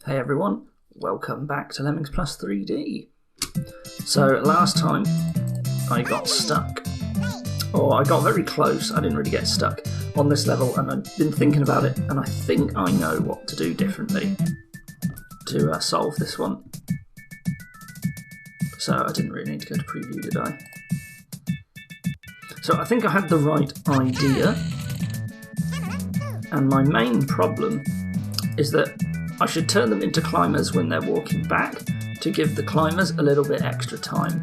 Hey everyone, welcome back to Lemmings Plus 3D. So last time I got stuck, or I got very close, I didn't really get stuck on this level, and I've been thinking about it and I think I know what to do differently to solve this one. So I didn't really need to go to preview, did I? So I think I had the right idea, and my main problem is that I should turn them into climbers when they're walking back to give the climbers a little bit extra time.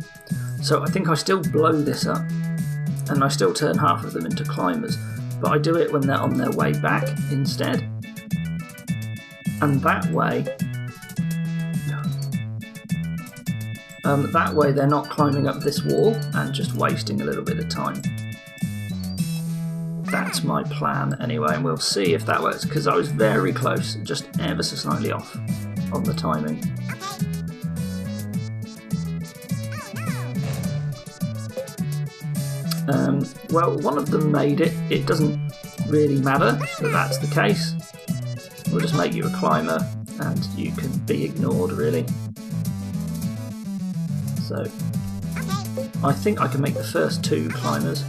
So I think I still blow this up and I still turn half of them into climbers, but I do it when they're on their way back instead. And that way they're not climbing up this wall and just wasting a little bit of time. That's my plan anyway, and we'll see if that works, because I was very close, just ever so slightly off on the timing. Well, one of them made it. It doesn't really matter that that's the case. We'll just make you a climber and you can be ignored, really. So I think I can make the first two climbers.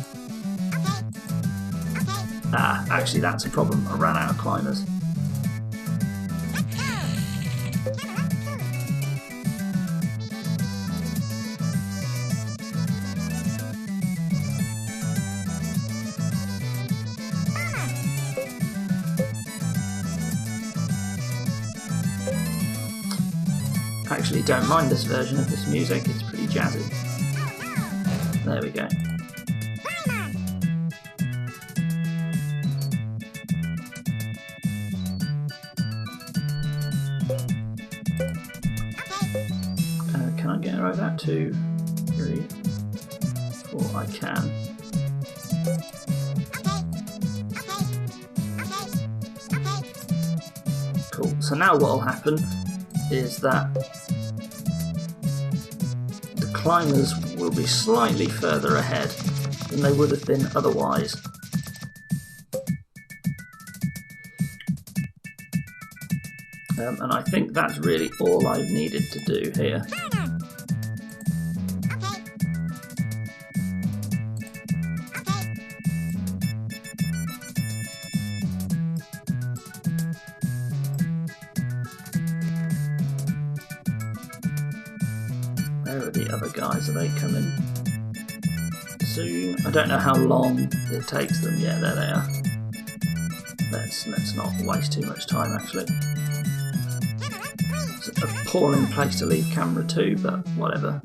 Ah, actually that's a problem. I ran out of climbers. Actually, don't mind this version of this music, it's pretty jazzy. There we go. Can I get right that? 2, 3, 4, I can. Cool, so now what will happen is that the climbers will be slightly further ahead than they would have been otherwise. And I think that's really all I've needed to do here. Where are the other guys? Are they coming soon? I don't know how long it takes them. Yeah, there they are. Let's not waste too much time, actually. It's an appalling place to leave camera 2, but whatever.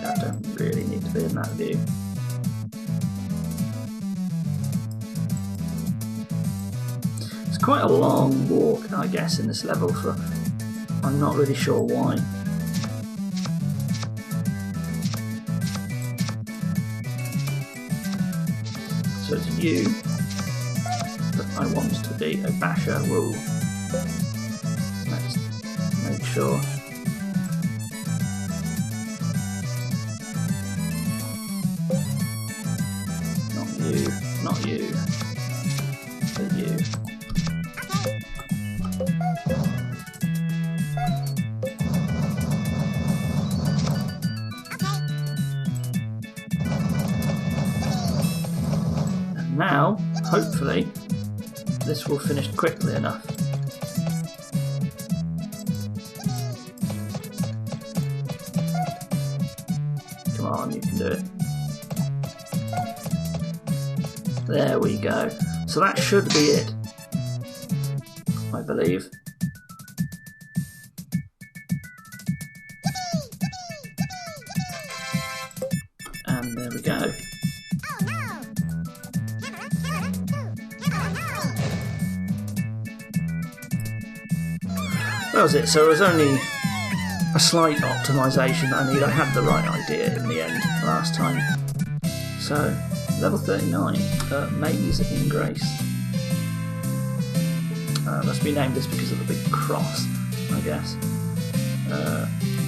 I don't really need to be in that view. It's quite a long walk, I guess, in this level, for I'm not really sure why. So it's you that I want to be a basher. Whoa. Let's make sure. Not you, but you. And now, hopefully, this will finish quickly enough. Come on, you can do it. There we go. So that should be it, I believe. And there we go. That was it. So it was only a slight optimisation that I need. I had the right idea in the end last time. So level 39, Maze in Grace. Must be named this because of the big cross, I guess.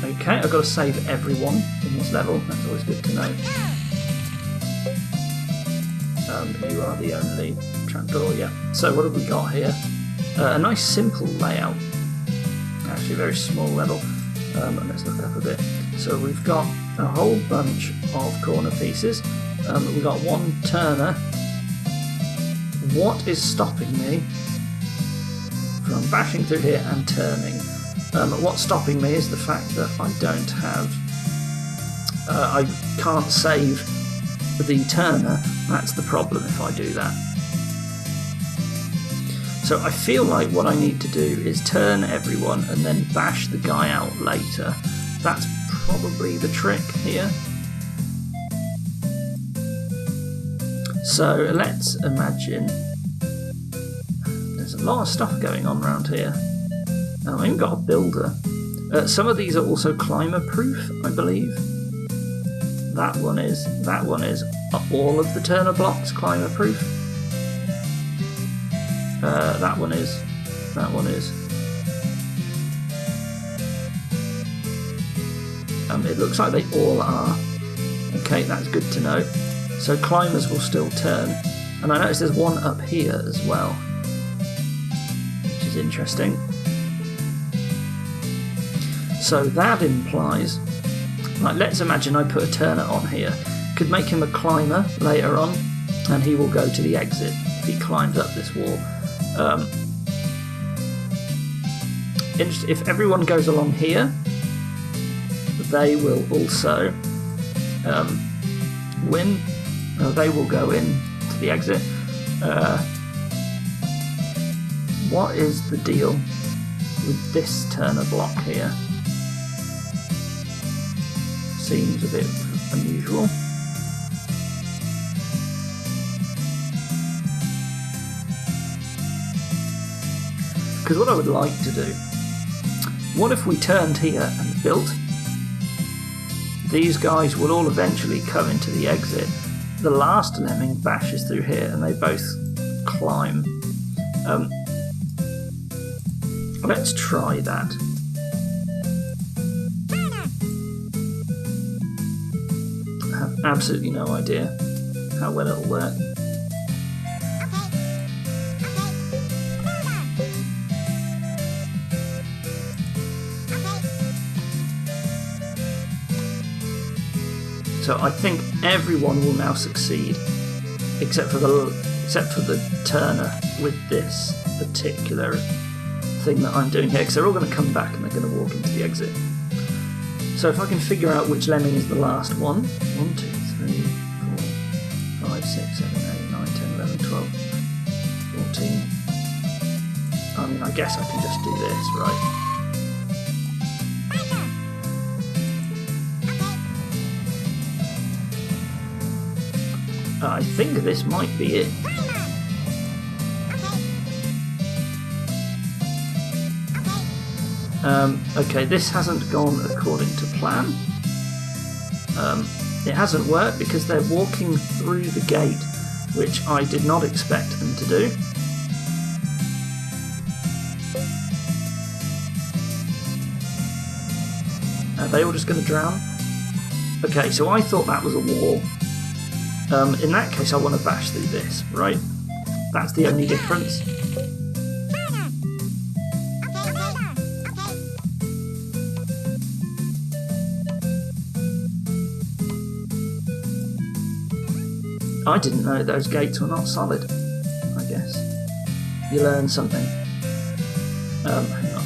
Okay, I've got to save everyone in this level. That's always good to know. You are the only trapdoor, yeah. So what have we got here? A nice simple layout. Actually a very small level. Let's look up a bit. So we've got a whole bunch of corner pieces. We've got one turner. What is stopping me from bashing through here and turning? What's stopping me is the fact that I don't have... I can't save the turner. That's the problem if I do that. So I feel like what I need to do is turn everyone and then bash the guy out later. That's probably the trick here. So let's imagine there's a lot of stuff going on around here. I've even got a builder. Some of these are also climber proof, I believe. That one is. All of the turner blocks climber proof. That one is. It looks like they all are. Okay, that's good to know. So climbers will still turn. And I notice there's one up here as well, which is interesting. So that implies, like, let's imagine I put a turner on here. Could make him a climber later on, and he will go to the exit if he climbs up this wall. If everyone goes along here, they will also win. They will go in to the exit. What is the deal with this turner block here? Seems a bit unusual. Because what I would like to do, what if we turned here and built? These guys will all eventually come into the exit. The last lemming bashes through here and they both climb. Let's try that. I have absolutely no idea how well it'll work. So I think everyone will now succeed, except for the turner with this particular thing that I'm doing here, because they're all going to come back and they're going to walk into the exit. So if I can figure out which lemming is the last one. 1, 2, 3, 4, 5, 6, 7, 8, 9, 10, 11, 12, 14. I mean, I guess I can just do this, right? I think this might be it. Okay, this hasn't gone according to plan. It hasn't worked because they're walking through the gate, which I did not expect them to do. Are they all just going to drown? Okay, so I thought that was a wall. In that case, I want to bash through this, right? That's the only difference. I didn't know those gates were not solid, I guess. You learn something. Hang on.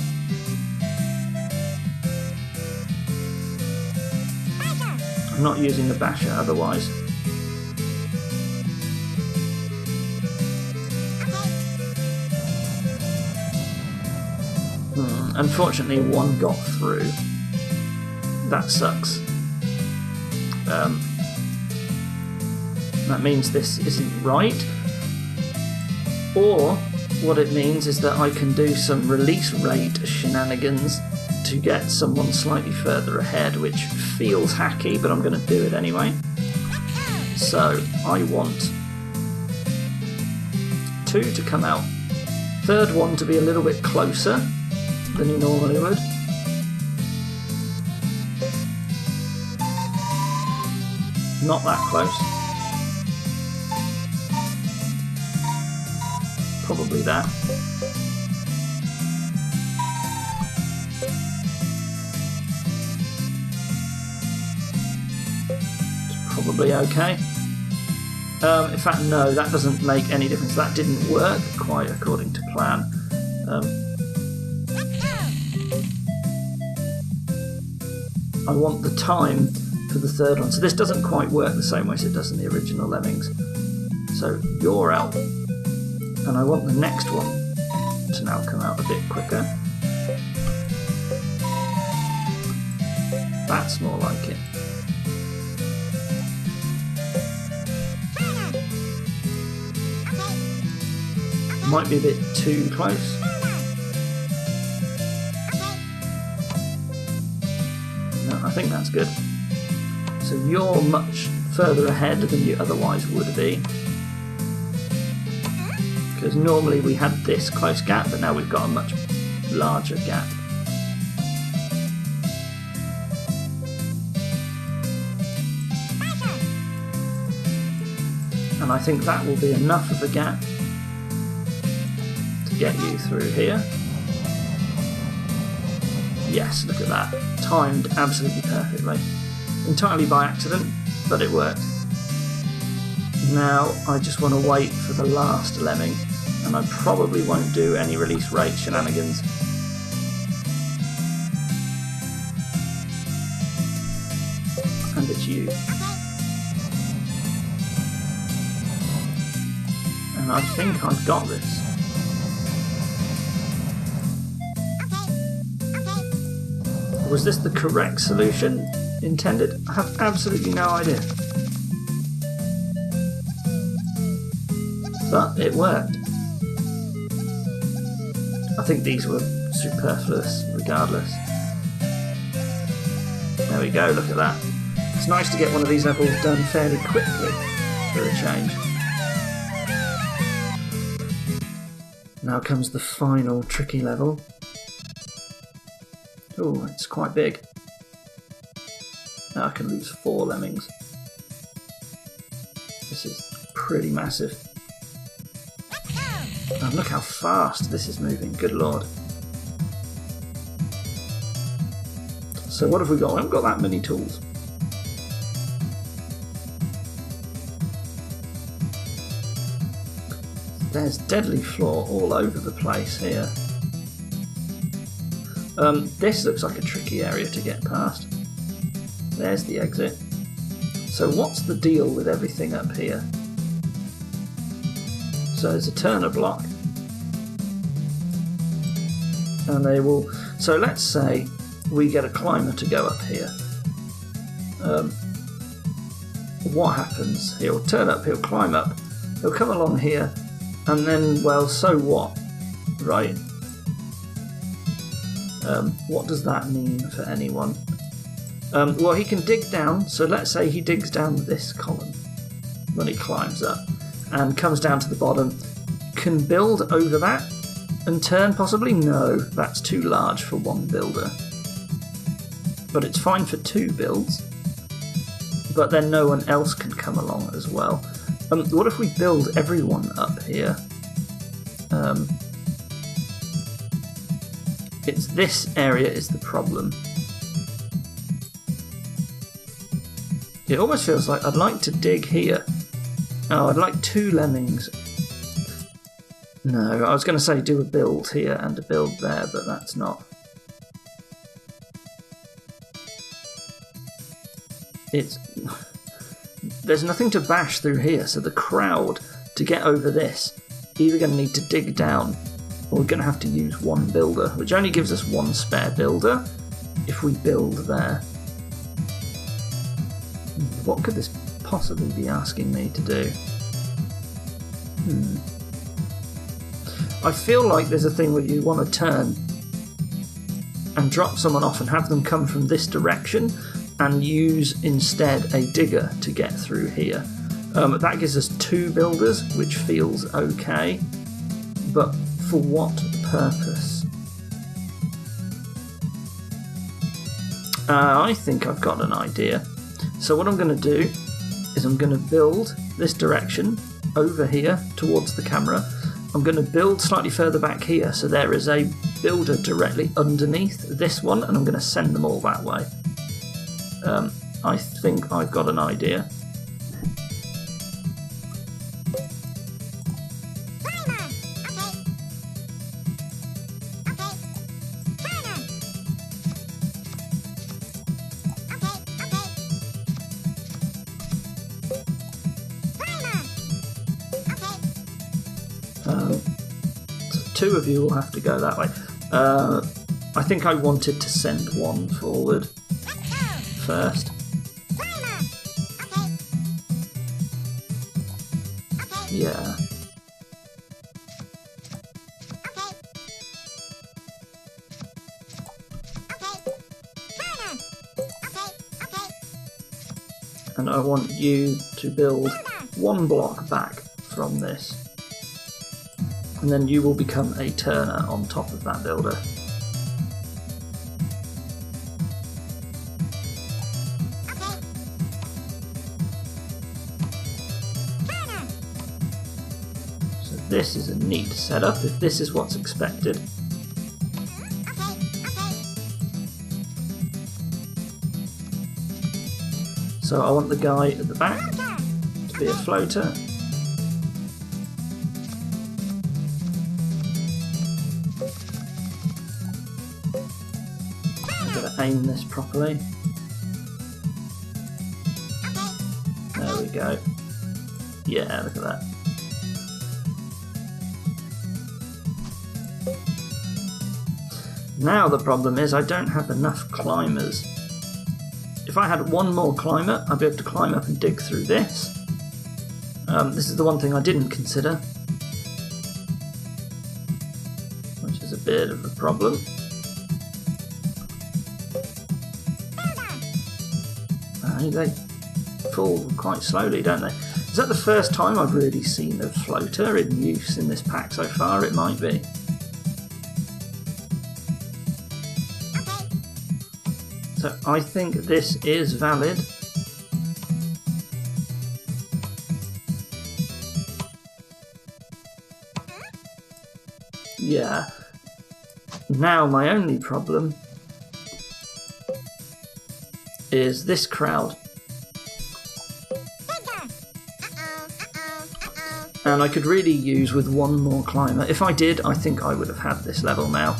I'm not using the basher otherwise. Unfortunately, one got through. That sucks. That means this isn't right. Or what it means is that I can do some release rate shenanigans to get someone slightly further ahead, which feels hacky, but I'm going to do it anyway. So I want 2 to come out third one to be a little bit closer than you normally would. Not that close. Probably that. It's probably okay. In fact, no, that doesn't make any difference. That didn't work quite according to plan. I want the time for the third one. So this doesn't quite work the same way as it does in the original Lemmings. So you're out. And I want the next one to now come out a bit quicker. That's more like it. Might be a bit too close. No, I think that's good. So you're much further ahead than you otherwise would be. Because normally we had this close gap, but now we've got a much larger gap. And I think that will be enough of a gap to get you through here. Yes, look at that. Timed absolutely perfectly. Entirely by accident, but it worked. Now I just want to wait for the last lemming, and I probably won't do any release rate shenanigans. And it's you. And I think I've got this. Was this the correct solution intended? I have absolutely no idea. But it worked. I think these were superfluous regardless. There we go, look at that. It's nice to get one of these levels done fairly quickly for a change. Now comes the final tricky level. Oh, it's quite big. Now I can lose 4 lemmings. This is pretty massive. Oh, look how fast this is moving, good lord. So what have we got? We haven't got that many tools. There's deadly floor all over the place here. This looks like a tricky area to get past. There's the exit. So what's the deal with everything up here? So there's a turner block. And they will... So let's say we get a climber to go up here. What happens? He'll turn up, he'll climb up, he'll come along here, and then, well, so what? Right? What does that mean for anyone? Well, he can dig down, so let's say he digs down this column when he climbs up and comes down to the bottom. Can build over that and turn possibly? No, that's too large for one builder. But it's fine for 2 builds. But then no one else can come along as well. What if we build everyone up here? It's this area is the problem. It almost feels like I'd like to dig here. Oh, I'd like 2 lemmings. No, I was going to say do a build here and a build there, but that's not. There's nothing to bash through here, so the crowd, to get over this, either going to need to dig down, or we're going to have to use 1 builder, which only gives us 1 spare builder if we build there. What could this possibly be asking me to do? I feel like there's a thing where you want to turn and drop someone off and have them come from this direction and use instead a digger to get through here. That gives us 2 builders, which feels okay, but For what purpose? I think I've got an idea. So what I'm going to do is I'm going to build this direction over here towards the camera. I'm going to build slightly further back here, so there is a builder directly underneath this one, and I'm going to send them all that way. I think I've got an idea. Two of you will have to go that way. I think I wanted to send one forward first. Yeah. And I want you to build one block back from this. And then you will become a turner on top of that builder. So this is a neat setup if this is what's expected. So I want the guy at the back to be a floater. Aim this properly. There we go. Yeah, look at that. Now the problem is I don't have enough climbers. If I had one more climber, I'd be able to climb up and dig through this. This is the one thing I didn't consider, which is a bit of a problem. They fall quite slowly, don't they? Is that the first time I've really seen a floater in use in this pack so far? It might be. So I think this is valid. Yeah. Now my only problem is this crowd. And I could really use with one more climber. If I did, I think I would have had this level now.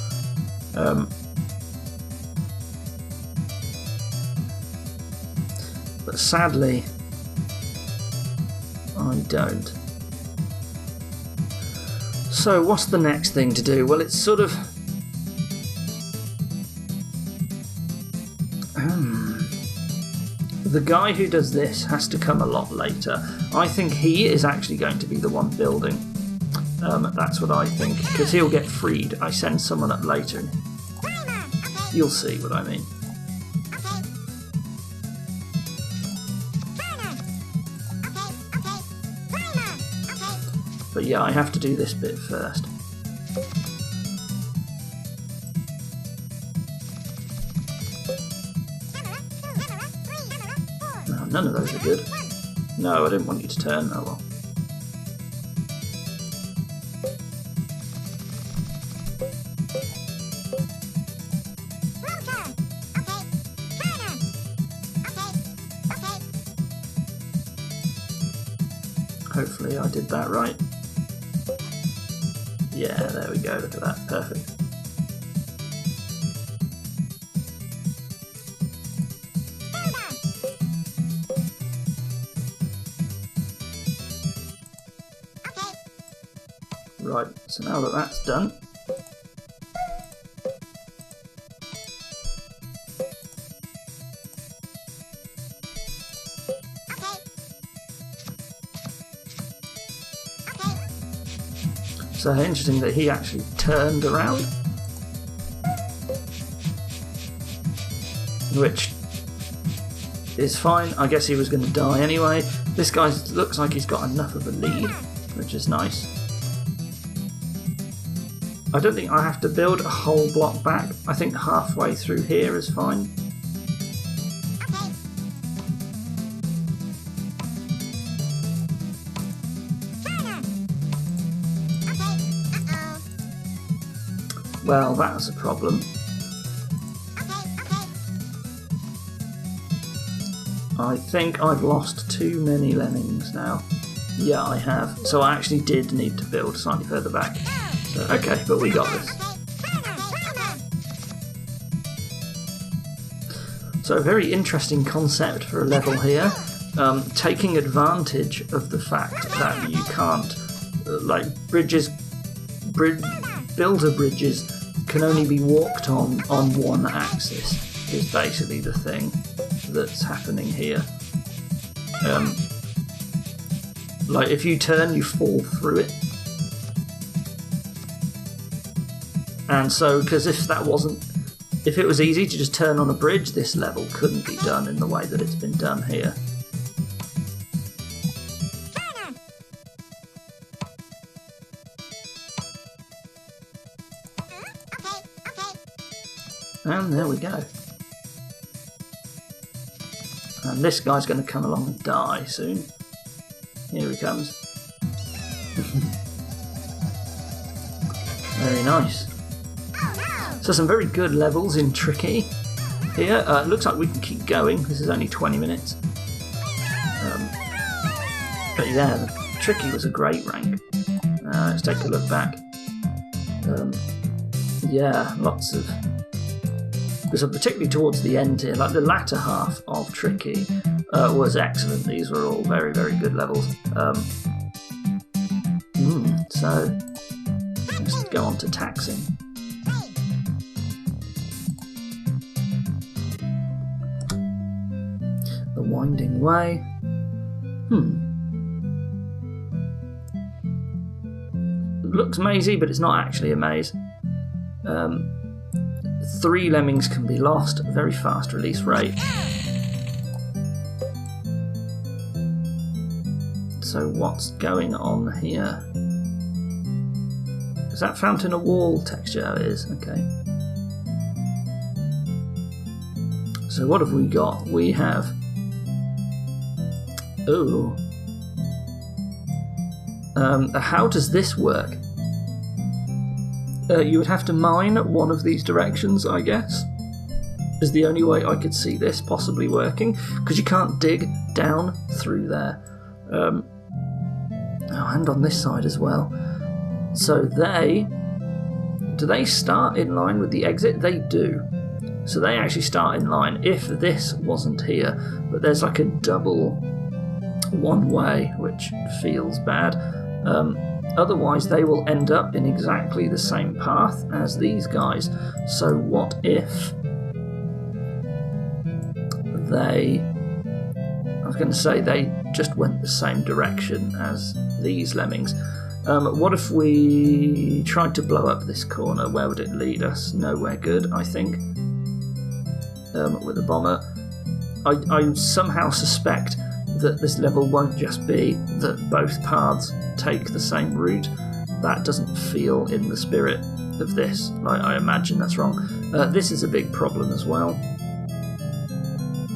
But sadly, I don't. So what's the next thing to do? Well, it's sort of... The guy who does this has to come a lot later. I think he is actually going to be the one building. That's what I think, because he'll get freed. I send someone up later and you'll see what I mean. But yeah, I have to do this bit first. None of those are good. No, I didn't want you to turn. Oh well. Hopefully I did that right. Yeah, there we go. Look at that. Perfect. Right, so now that that's done, so interesting that he actually turned around, which is fine. I guess he was going to die anyway. This guy looks like he's got enough of a lead, which is nice. I don't think I have to build a whole block back. I think halfway through here is fine. Well, that's a problem. I think I've lost too many lemmings now. Yeah, I have. So I actually did need to build slightly further back. So, okay, but we got this. So a very interesting concept for a level here. Taking advantage of the fact that you can't, like, builder bridges can only be walked on one axis, is basically the thing that's happening here. Like, if you turn, you fall through it. And so, because if it was easy to just turn on a bridge, this level couldn't be done in the way that it's been done here. And there we go. And this guy's going to come along and die soon. Here he comes. Very nice. So some very good levels in Tricky here. It looks like we can keep going. This is only 20 minutes. But yeah, the Tricky was a great rank. Let's take a look back. Yeah, lots of... So particularly towards the end here, like the latter half of Tricky was excellent. These were all very, very good levels. So let's go on to taxing. The Winding Way. Looks mazy, but it's not actually a maze. 3 lemmings can be lost, very fast release rate. So what's going on here? Is that fountain a wall texture? Oh, it is, okay. So what have we got? We have... Oh. How does this work? You would have to mine one of these directions, I guess, is the only way I could see this possibly working, because you can't dig down through there. Oh, and on this side as well. So do they start in line with the exit? They do. So they actually start in line if this wasn't here, but there's like a double one way, which feels bad. Otherwise, they will end up in exactly the same path as these guys. So what if they... I was going to say they just went the same direction as these lemmings. What if we tried to blow up this corner? Where would it lead us? Nowhere good, I think. With a bomber. I somehow suspect that this level won't just be that both paths take the same route. That doesn't feel in the spirit of this. I imagine that's wrong. This is a big problem as well.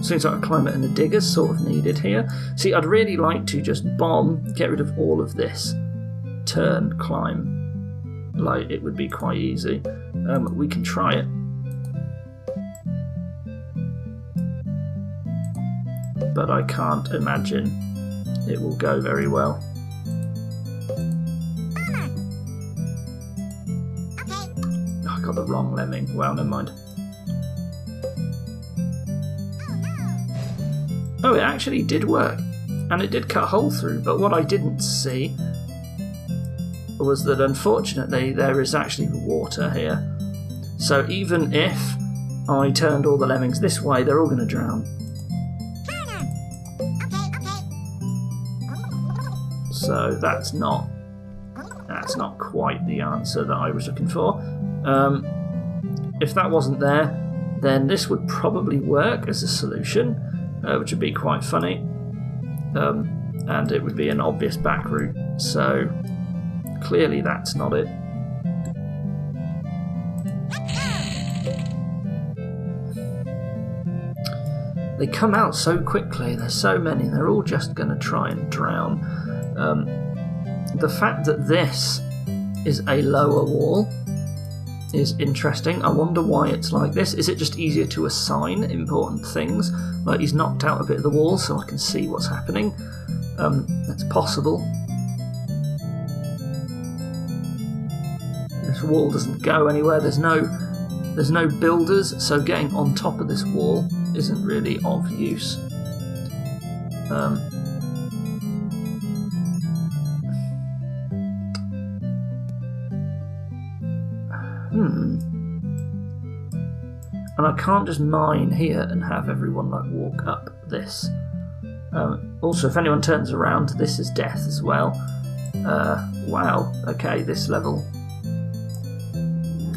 Seems like a climber and a digger's sort of needed here. See, I'd really like to just bomb, get rid of all of this, turn, climb. Like, it would be quite easy. We can try it. But I can't imagine it will go very well. Oh, I got the wrong lemming. Well, never mind. Oh, it actually did work. And it did cut a hole through, but what I didn't see was that unfortunately there is actually water here. So even if I turned all the lemmings this way, they're all going to drown. So that's not quite the answer that I was looking for. If that wasn't there, then this would probably work as a solution, which would be quite funny, and it would be an obvious back route. So clearly that's not it. They come out so quickly, there's so many, they're all just going to try and drown. The fact that this is a lower wall is interesting. I wonder why it's like this. Is it just easier to assign important things? Like he's knocked out a bit of the wall so I can see what's happening. That's possible. This wall doesn't go anywhere. There's no builders, so getting on top of this wall isn't really of use. And I can't just mine here and have everyone like walk up this. Also, if anyone turns around, this is death as well. Wow, okay, this level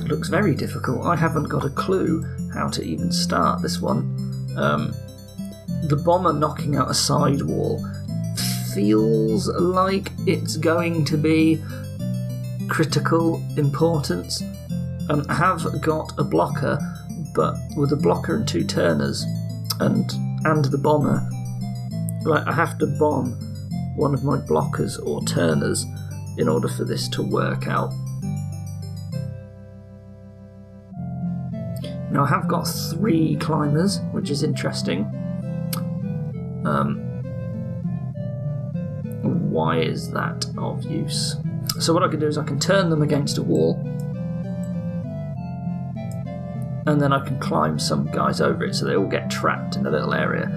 looks very difficult. I haven't got a clue how to even start this one. The bomber knocking out a side wall feels like it's going to be critical importance. I have got a blocker, but with a blocker and 2 turners and the bomber, like I have to bomb one of my blockers or turners in order for this to work out. Now I have got 3 climbers, which is interesting. Why is that of use? So what I can do is I can turn them against a wall, and then I can climb some guys over it so they all get trapped in a little area,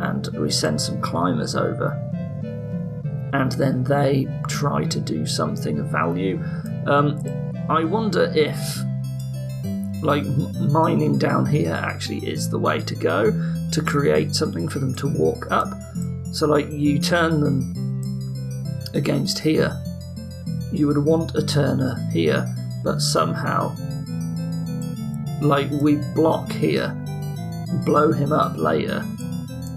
and we send some climbers over, and then they try to do something of value. I wonder if like mining down here actually is the way to go to create something for them to walk up. So like you turn them against here, you would want a turner here, but somehow like we block here, blow him up later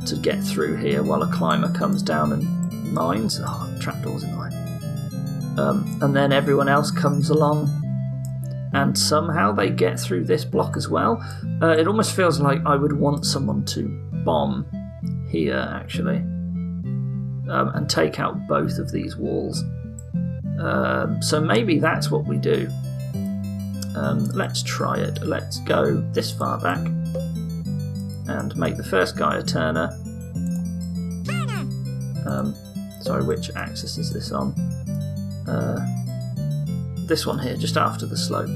to get through here while a climber comes down and mines. Oh, trapdoors in the way. And then everyone else comes along and somehow they get through this block as well. It almost feels like I would want someone to bomb here actually, and take out both of these walls. So maybe that's what we do. Let's try it. Let's go this far back and make the first guy a turner. Sorry, which axis is this on? This one here, just after the slope.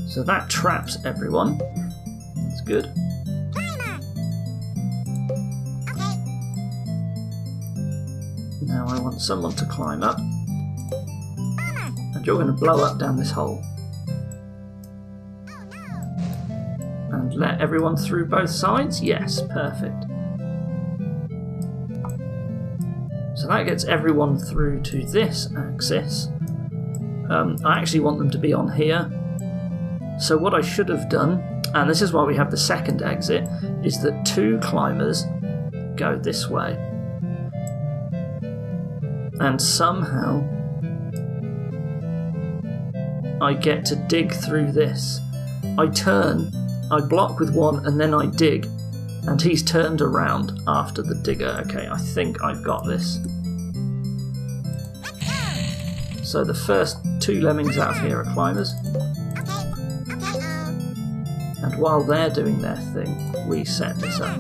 So that traps everyone. That's good. Now I want someone to climb up. And you're going to blow up down this hole. And let everyone through both sides? Yes, perfect. So that gets everyone through to this axis. I actually want them to be on here. So what I should have done, and this is why we have the second exit, is that 2 climbers go this way. And somehow I get to dig through this. I turn, I block with one, and then I dig, and he's turned around after the digger. Okay, I think I've got this. So the first 2 lemmings out of here are climbers. And while they're doing their thing, we set this up.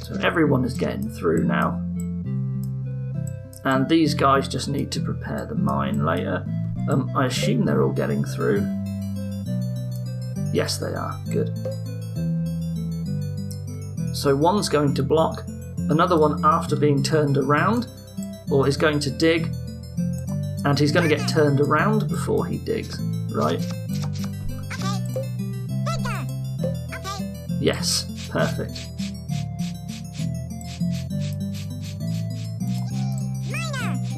So everyone is getting through now. And these guys just need to prepare the mine later. I assume they're all getting through. Yes, they are. Good. So one's going to block, another one after being turned around, or is going to dig, and he's going to get turned around before he digs, right? Yes, perfect.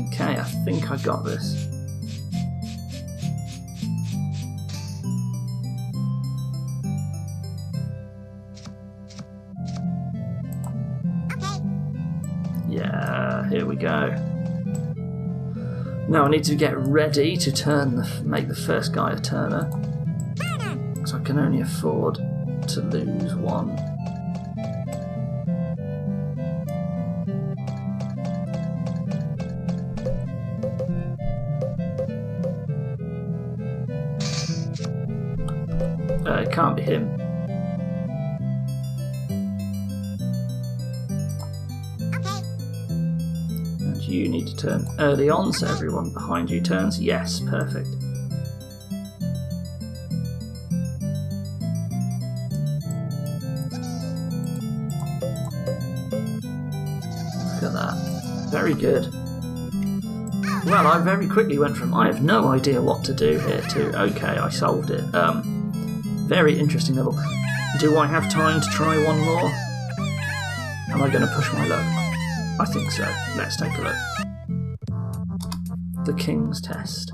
Okay, I think I got this. Here we go. Now I need to get ready to make the first guy a turner. So I can only afford to lose one. It can't be him. And you need to turn early on, so everyone behind you turns. Yes, perfect. Look at that. Very good. Well, I very quickly went from I have no idea what to do here to okay, I solved it. Very interesting level. Do I have time to try one more? Am I going to push my luck? I think so. Let's take a look. The King's Test.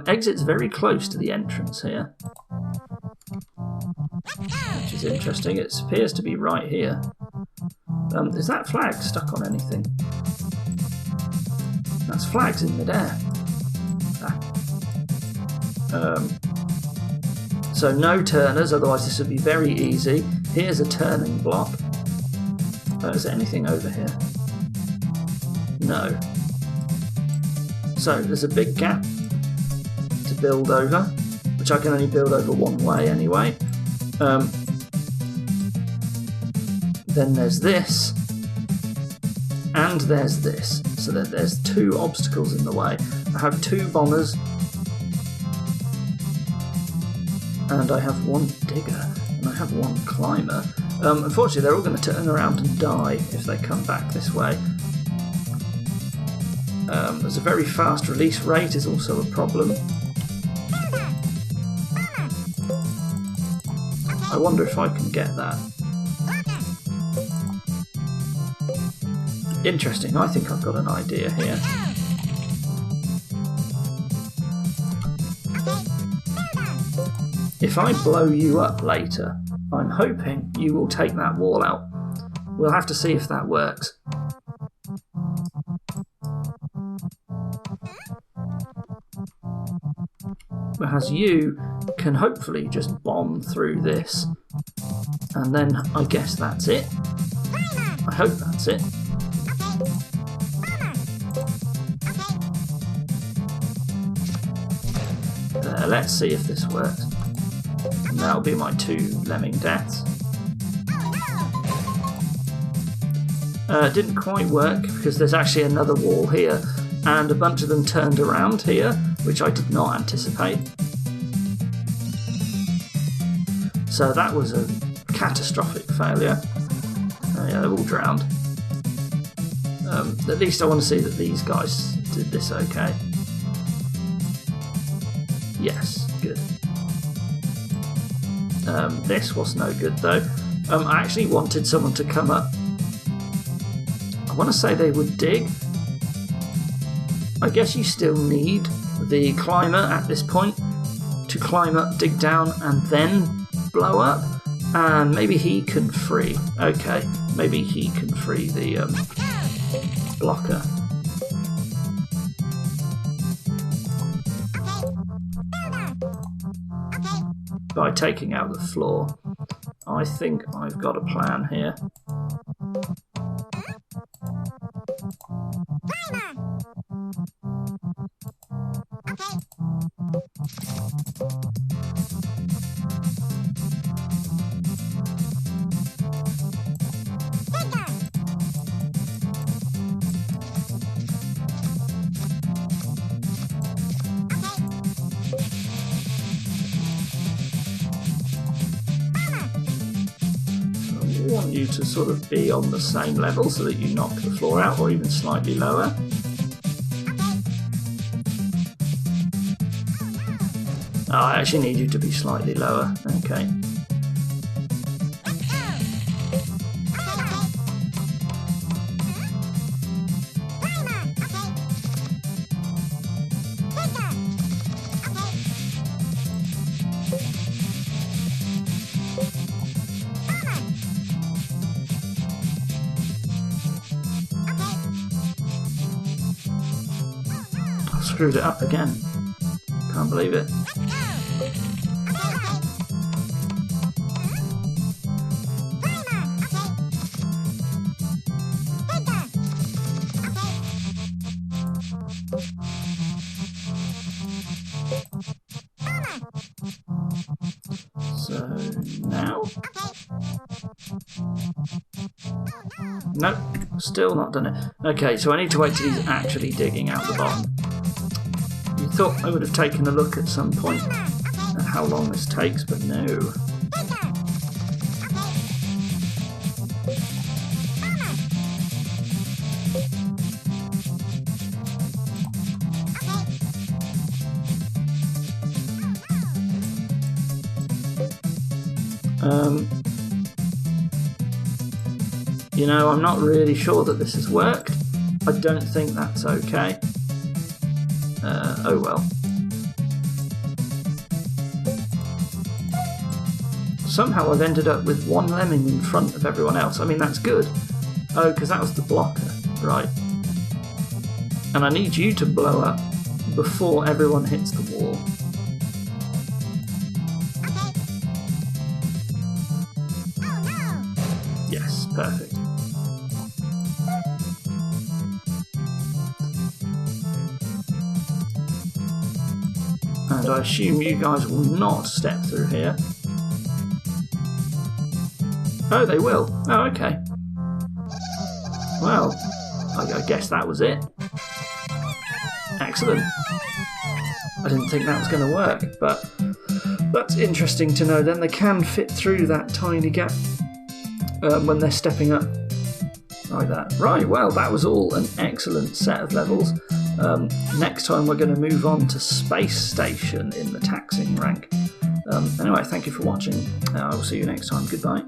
Exit's very close to the entrance here, which is interesting. It appears to be right here. Is that flag stuck on anything? That's flags in midair. So no turners, otherwise this would be very easy. Here's a turning block. Is there anything over here? No. So there's a big gap to build over, which I can only build over one way anyway. Then there's this, and there's this. So that there's two obstacles in the way. I have two bombers, and I have one digger, and I have one climber. Unfortunately, they're all going to turn around and die if they come back this way. There's a very fast release rate is also a problem. I wonder if I can get that. Interesting, I think I've got an idea here. If I blow you up later, I'm hoping you will take that wall out. We'll have to see if that works. Whereas you can hopefully just bomb through this, and then I guess that's it. I hope that's it. There, let's see if this works. And that'll be my two lemming deaths. Didn't quite work because there's actually another wall here, and a bunch of them turned around here, which I did not anticipate. So that was a catastrophic failure. Oh yeah, they're all drowned. At least I want to see that these guys did this okay. Yes, good. This was no good though. I actually wanted someone to come up. I want to say they would dig. I guess you still need the climber at this point to climb up, dig down, and then blow up. And maybe he can free. Okay, maybe he can free the blocker. By taking out the floor. I think I've got a plan here. I want you to sort of be on the same level so that you knock the floor out, or even slightly lower. Oh, I actually need you to be slightly lower. Okay. screwed it up again. Can't believe it. So now? Nope, still not done it. Okay, so I need to wait till he's actually digging out the bottom. You thought I would have taken a look at some point at how long this takes, but no. You know, I'm not really sure that this has worked. I don't think that's okay. Oh well. Somehow I've ended up with one lemming in front of everyone else. I mean, that's good. Oh, because that was the blocker, right. And I need you to blow up before everyone hits the wall. Yes, perfect. And I assume you guys will not step through here. Oh, they will. Oh, okay. Well, I guess that was it. Excellent. I didn't think that was going to work, but that's interesting to know. Then they can fit through that tiny gap when they're stepping up like that. Right, well, that was all an excellent set of levels. Next time we're going to move on to Space Station in the taxing rank. Anyway, thank you for watching. I will see you next time. Goodbye.